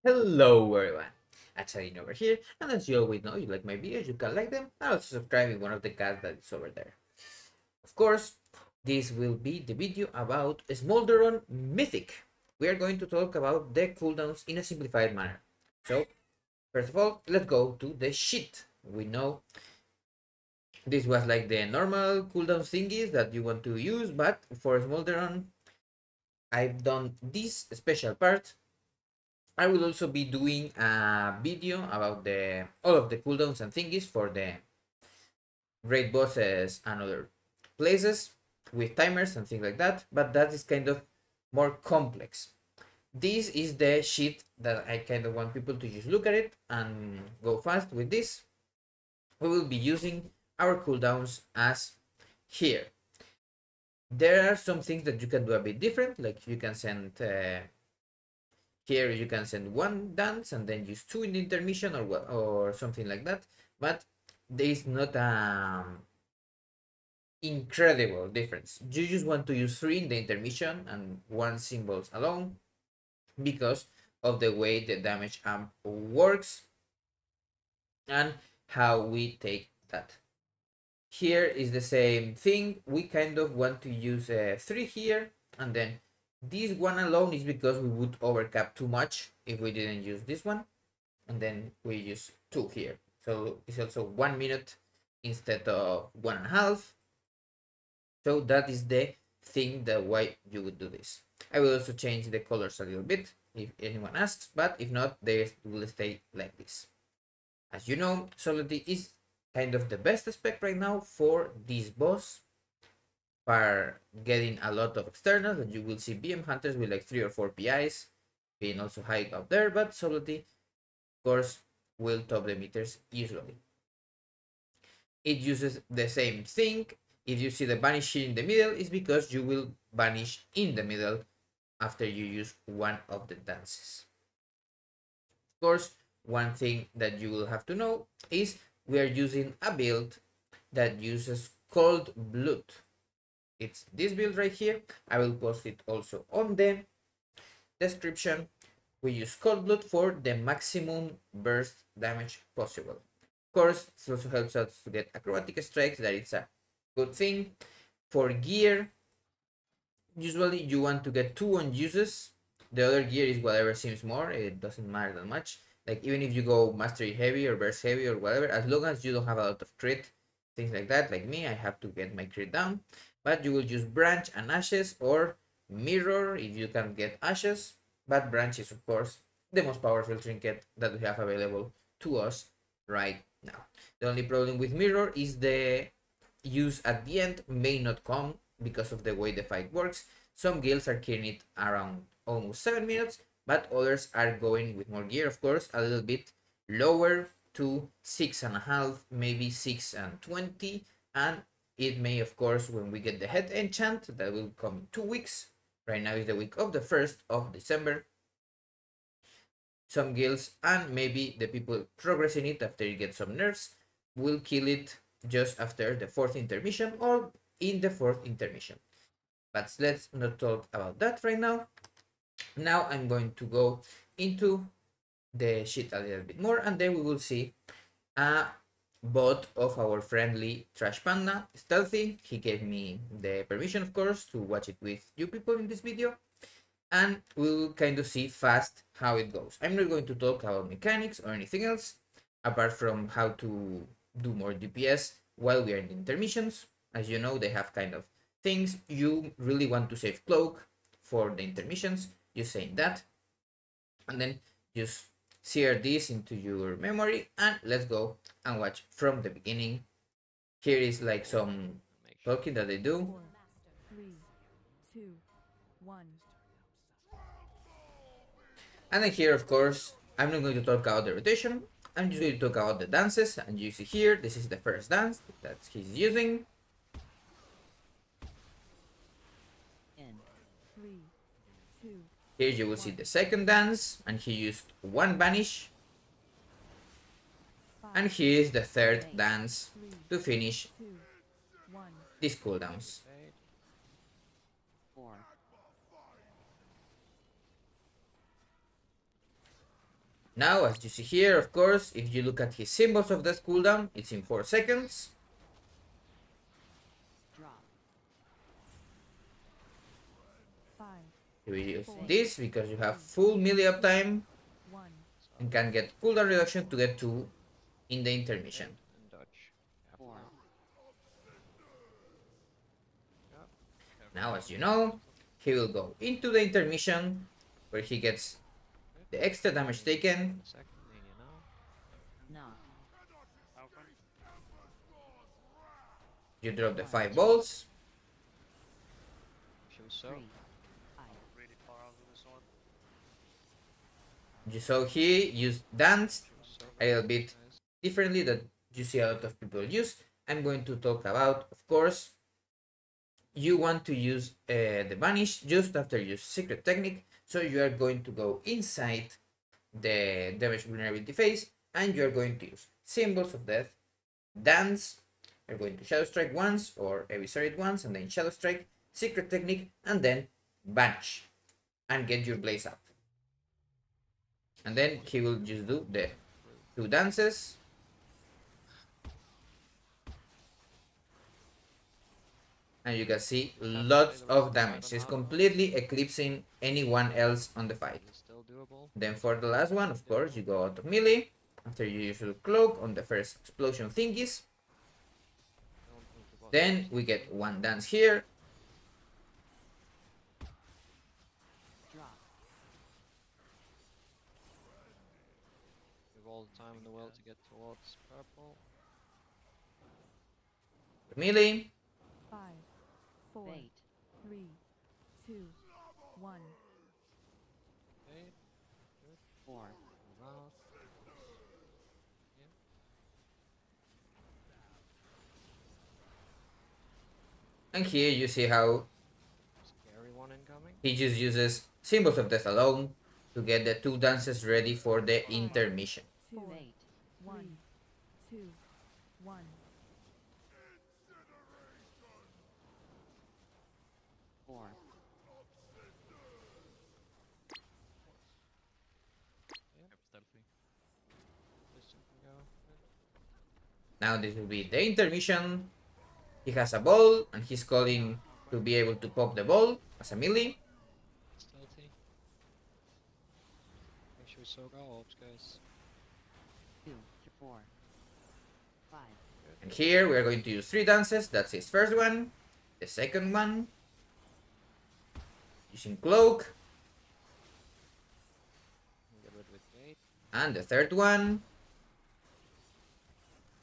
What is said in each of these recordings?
Hello everyone, Hachadino over here, and as you always know, you like my videos, you can like them, and also subscribe in one of the cards that is over there. Of course, this will be the video about Smolderon Mythic. We are going to talk about the cooldowns in a simplified manner. So, first of all, let's go to the sheet. We know this was like the normal cooldown thingies that you want to use, but for Smolderon, I've done this special part. I will also be doing a video about the all of the cooldowns and thingies for the raid bosses and other places with timers and things like that, but that is kind of more complex. This is the sheet that I kind of want people to just look at it and go fast with this. We will be using our cooldowns as here. There are some things that you can do a bit different, like you can send here you can send one dance and then use two in the intermission or something like that, but there is not incredible difference. You just want to use three in the intermission and one symbols alone because of the way the damage amp works and how we take that. Here is the same thing. We kind of want to use three here, and then this one alone is because we would overcap too much if we didn't use this one, and then we use two here. So it's also 1 minute instead of 1.5. So that is the thing that why you would do this. I will also change the colors a little bit if anyone asks, but if not, they will stay like this. As you know, Stealthi is kind of the best spec right now for this boss for getting a lot of externals, and you will see BM hunters with like 3 or 4 PIs being also high up there, but Stealthi, of course, will top the meters usually. It uses the same thing. If you see the banish here in the middle, it's because you will banish in the middle after you use one of the dances. Of course, one thing that you will have to know is we are using a build that uses cold blood. It's this build right here. I will post it also on the description. We use cold blood for the maximum burst damage possible. Of course, this also helps us to get acrobatic strikes. That is a good thing. For gear, usually you want to get 2 on uses. The other gear is whatever seems more. It doesn't matter that much. Like even if you go mastery heavy or burst heavy or whatever, as long as you don't have a lot of crit, things like that, like me, I have to get my crit down. But you will use branch and ashes or mirror if you can get ashes. But branch is of course the most powerful trinket that we have available to us right now. The only problem with mirror is the use at the end may not come because of the way the fight works. Some guilds are killing it around almost 7 minutes, but others are going with more gear, of course, a little bit lower to 6.5, maybe 6 and 20, and it may, of course, when we get the head enchant, that will come in 2 weeks. Right now is the week of the 1st of December. Some guilds and maybe the people progressing it after you get some nerfs will kill it just after the 4th intermission or in the 4th intermission. But let's not talk about that right now. Now I'm going to go into the sheet a little bit more, and then we will see a bot of our friendly Trash Panda, Stealthi. He gave me the permission, of course, to watch it with you people in this video, and we'll kind of see fast how it goes. I'm not going to talk about mechanics or anything else, apart from how to do more DPS while we are in the intermissions. As you know, they have kind of things. You really want to save cloak for the intermissions, just saying that, and then just sear this into your memory, and let's go and watch from the beginning. Here is like some talking that they do. 4, 3, 2, 1. And then here, of course, I'm not going to talk about the rotation. I'm just going to talk about the dances. And you see here, this is the first dance that he's using. In 3, 2. Here you will see the second dance, and he used one banish. And here is the third dance to finish these cooldowns. 4. Now, as you see here, of course, if you look at his symbols of death cooldown, it's in 4 seconds. Drop. 5, You will use this because you have full melee uptime 1. and can get cooldown reduction to get 2 in the intermission. And dodge. Four. Now, as you know, he will go into the intermission where he gets the extra damage taken. Second mania now. Knock. You drop the 5 bolts. Show so. 3. Really far out of this one. You saw he used dance Show so. a little bit differently that you see a lot of people use. I'm going to talk about, of course, you want to use the Vanish just after you use Secret Technique. So you are going to go inside the damage vulnerability phase and you are going to use Symbols of Death, Dance, you're going to Shadow Strike once or Eviscerate once and then Shadow Strike, Secret Technique, and then Vanish and get your Blaze up. And then he will just do the 2 dances. And you can see lots of damage. It's completely eclipsing anyone else on the fight. It's still doable. Then for the last one, of course, you go out of melee. After you use your cloak on the first explosion thingies. Don't move the bottom. Then we get 1 dance here. Drop. We have all the time in the world to get towards purple. Melee. 5, 4, 3, 2, 1. Okay. Good. 4. Move out. And here you see how Scary one incoming. he just uses Symbols of Death alone to get the 2 dances ready for the intermission. 2, 1, 2, 1. 4. This can go. Now this will be the intermission. He has a ball and he's calling to be able to pop the ball as a melee. Stealthy. Make sure we soak our orbs, guys. 2, 4, 5. And here we are going to use 3 dances. That's his first one. The second one. Using cloak. Get rid of the gate. And the third one.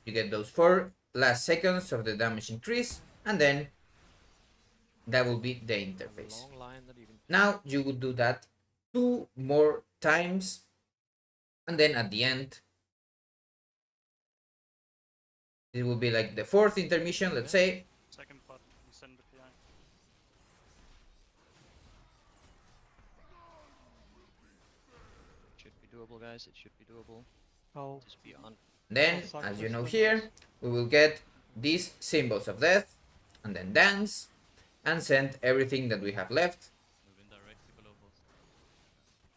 You get those 4 last seconds of the damage increase. And then that will be the And interface. long line that you can. Now you would do that 2 more times. And then at the end, it will be like the 4th intermission, let's say. Second part, you send the PI. It should be doable, guys. It should be doable. I'll Just be on. Then, as you know here, we will get these Symbols of Death, and then dance, and send everything that we have left. Moving directly below boss.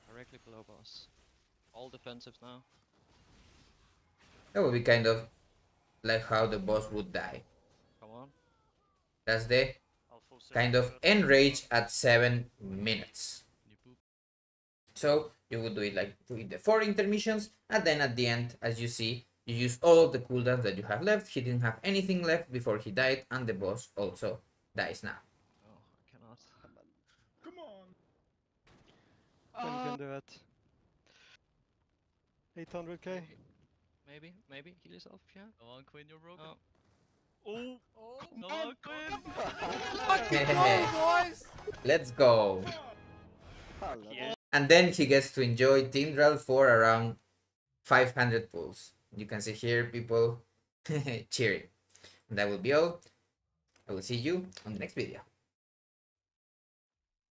Directly below boss. All defensive now. That will be kind of like how the boss would die. Come on. That's the I'll full send kind the of third. enrage at 7 minutes. You poop. So you would do it like with the 4 intermissions, and then at the end, as you see, you use all of the cooldowns that you have left. He didn't have anything left before he died, and the boss also dies now. Oh, I cannot. Come on. You can do it. 800k. Maybe heal yourself, yeah. Come on, Quinn, you're broken. Oh. Oh! Come on, Quinn! Let's go. And then he gets to enjoy Tindral for around 500 pulls. You can see here people cheering. And that will be all. I will see you on the next video.